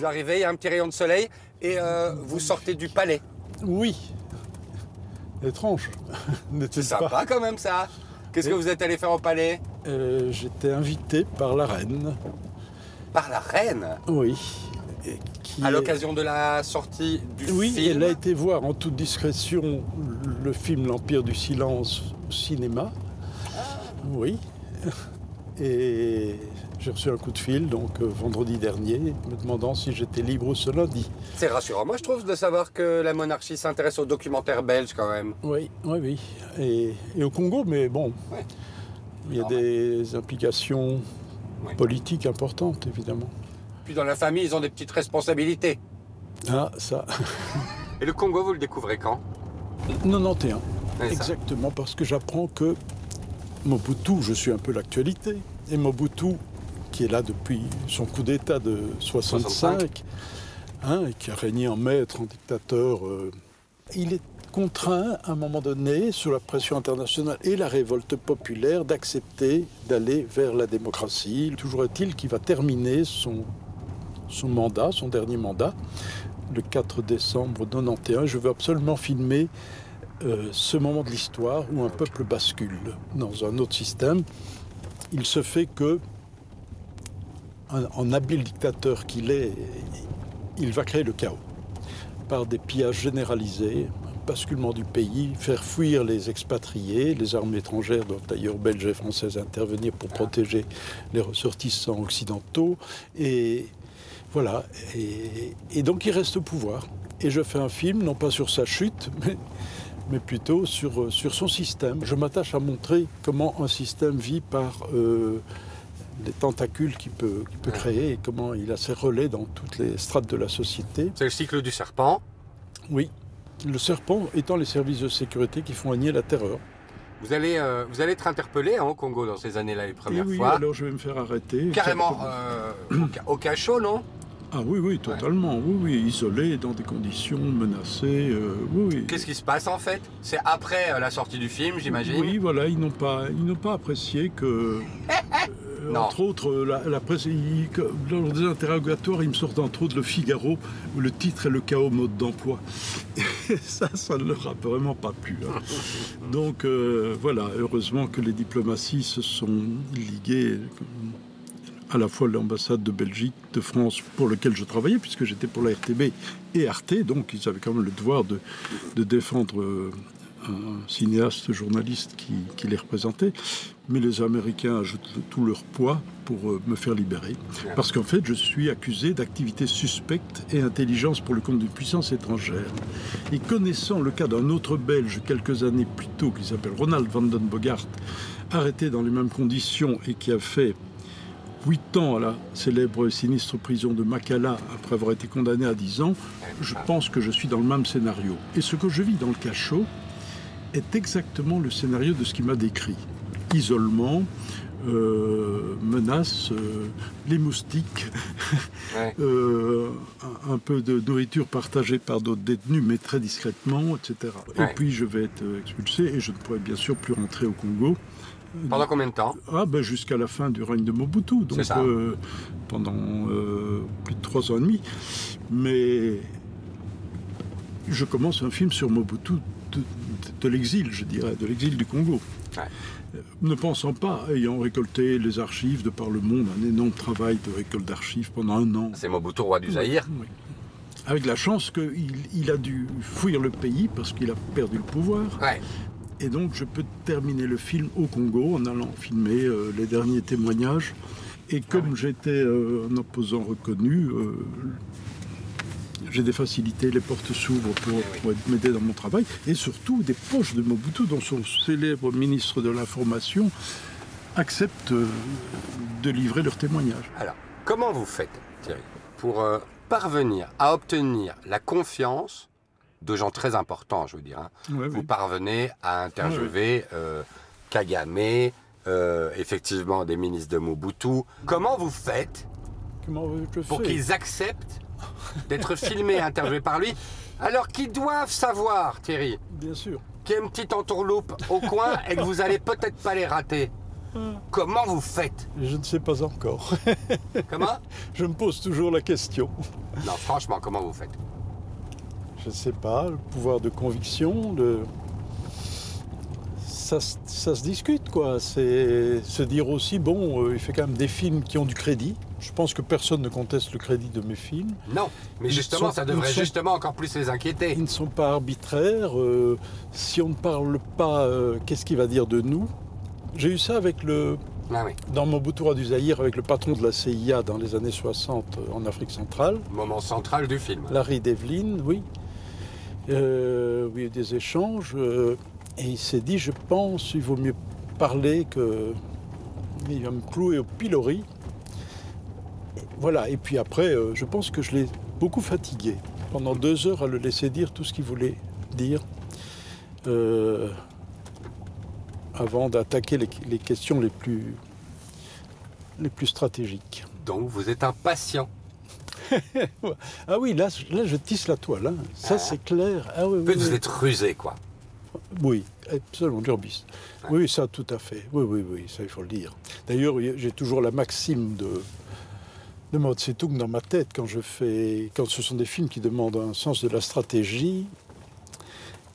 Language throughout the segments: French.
arrivez, il y a un petit rayon de soleil et vous sortez du palais. Oui. Étrange, C'est n'était-ce pas? sympa quand même ça. Qu'est-ce que vous êtes allé faire au palais? J'étais invité par la reine. Par la reine? Oui. À l'occasion de la sortie du Oui, film? elle a été voir en toute discrétion le film L'Empire du Silence au cinéma. Oui. Et j'ai reçu un coup de fil, donc vendredi dernier, me demandant si j'étais libre ce lundi. C'est rassurant, moi je trouve, de savoir que la monarchie s'intéresse aux documentaires belges quand même. Oui, oui, oui. Et au Congo, mais bon, Ouais. il y a des implications Ouais. politiques importantes, évidemment. Puis dans la famille, ils ont des petites responsabilités. Ah, ça. Et le Congo, vous le découvrez quand? 91. C'est ça. Exactement, parce que j'apprends que Mobutu, je suis un peu l'actualité, et Mobutu, qui est là depuis son coup d'État de 65, hein, et qui a régné en maître, en dictateur, il est contraint, à un moment donné, sous la pression internationale et la révolte populaire, d'accepter d'aller vers la démocratie. Toujours est-il qu'il va terminer son mandat, son dernier mandat, le 4 décembre 91. Je veux absolument filmer ce moment de l'histoire où un peuple bascule dans un autre système. Il se fait que, en habile dictateur qu'il est, il va créer le chaos par des pillages généralisés, un basculement du pays, faire fuir les expatriés. Les armées étrangères doivent d'ailleurs, belges et françaises, intervenir pour protéger les ressortissants occidentaux. Et voilà. Et donc il reste au pouvoir. Et je fais un film, non pas sur sa chute, mais plutôt sur son système. Je m'attache à montrer comment un système vit par les tentacules qu'il peut créer et comment il a ses relais dans toutes les strates de la société. C'est le cycle du serpent. Oui, le serpent étant les services de sécurité qui font régner la terreur. Vous allez être interpellé au Congo dans ces années-là, les Et premières oui, fois. alors je vais me faire arrêter. Carrément au cachot, non? Ah oui, oui, totalement. Oui, oui, isolé, dans des conditions menacées. Oui, oui. Qu'est-ce qui se passe en fait? C'est après la sortie du film, j'imagine? Oui, voilà, ils n'ont pas apprécié que, entre autres, la presse, lors des interrogatoires, ils me sortent entre autres le Figaro, où le titre est le chaos mode d'emploi. Et ça ne leur a vraiment pas plu. Hein. Donc voilà, heureusement que les diplomaties se sont liguées. À la fois l'ambassade de Belgique, de France, pour lequel je travaillais, puisque j'étais pour la RTB et Arte, donc ils avaient quand même le devoir de défendre un cinéaste, journaliste qui les représentait. Mais les Américains ajoutent tout leur poids pour me faire libérer. Parce qu'en fait, je suis accusé d'activités suspectes et intelligence pour le compte d'une puissance étrangère. Et connaissant le cas d'un autre Belge quelques années plus tôt, qui s'appelle Ronald van den Bogart, arrêté dans les mêmes conditions et qui a fait 8 ans à la célèbre et sinistre prison de Makala après avoir été condamné à 10 ans, je pense que je suis dans le même scénario. Et ce que je vis dans le cachot est exactement le scénario de ce qu'il m'a décrit. Isolement, menaces, les moustiques, un peu de nourriture partagée par d'autres détenus, mais très discrètement, etc. Et puis je vais être expulsé et je ne pourrai bien sûr plus rentrer au Congo. Pendant combien de temps? Jusqu'à la fin du règne de Mobutu, donc pendant plus de 3 ans et demi. Mais je commence un film sur Mobutu de l'exil, je dirais, de l'exil du Congo. Ouais. Ne pensant pas, ayant récolté les archives de par le monde, un énorme travail de récolte d'archives pendant 1 an. C'est Mobutu, roi du Zaïre. Oui. Avec la chance qu'il a dû fuir le pays parce qu'il a perdu le pouvoir. Ouais. Et donc, je peux terminer le film au Congo en allant filmer les derniers témoignages. Et comme j'étais un opposant reconnu, j'ai des facilités, les portes s'ouvrent pour m'aider dans mon travail. Et surtout, des proches de Mobutu, dont son célèbre ministre de l'Information, acceptent de livrer leurs témoignages. Alors, comment vous faites, Thierry, pour parvenir à obtenir la confiance de gens très importants, je veux dire. Hein. Vous parvenez à interviewer Kagame, effectivement des ministres de Mobutu. Comment vous faites pour qu'ils acceptent d'être filmés, interviewés par lui, alors qu'ils doivent savoir, Thierry, bien sûr, qu'il y a une petite entourloupe au coin et que vous n'allez peut-être pas les rater? Comment vous faites? Je ne sais pas encore. Comment? Je me pose toujours la question. Non, franchement, comment vous faites? Je ne sais pas, le pouvoir de conviction, ça se discute, quoi. C'est se dire aussi, bon, il fait quand même des films qui ont du crédit. Je pense que personne ne conteste le crédit de mes films. Non, mais justement, ça devrait justement encore plus les inquiéter. Ils ne sont pas arbitraires. Si on ne parle pas, qu'est-ce qu'il va dire de nous? J'ai eu ça avec dans mon Mobutu du Zaïre, avec le patron de la CIA dans les années 60 en Afrique centrale. Moment central du film. Larry Devlin, oui. Il y a eu des échanges. Et il s'est dit, je pense, il vaut mieux parler que... Il va me clouer au pilori. Et voilà, et puis après, je pense que je l'ai beaucoup fatigué. Pendant 2 heures à le laisser dire tout ce qu'il voulait dire. Avant d'attaquer les questions les plus stratégiques. Donc vous êtes impatient. Ah oui, là je tisse la toile. Hein. Ça c'est clair. Ah, oui, vous êtes rusé, quoi. Oui, absolument, Durbis. Ouais. Oui, ça tout à fait. Oui, ça il faut le dire. D'ailleurs, j'ai toujours la maxime de Mao Tse-tung dans ma tête quand ce sont des films qui demandent un sens de la stratégie,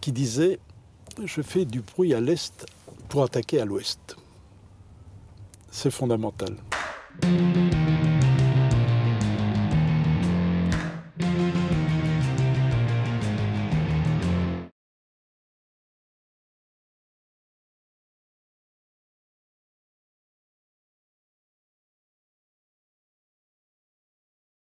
qui disait « Je fais du bruit à l'est pour attaquer à l'ouest ». C'est fondamental.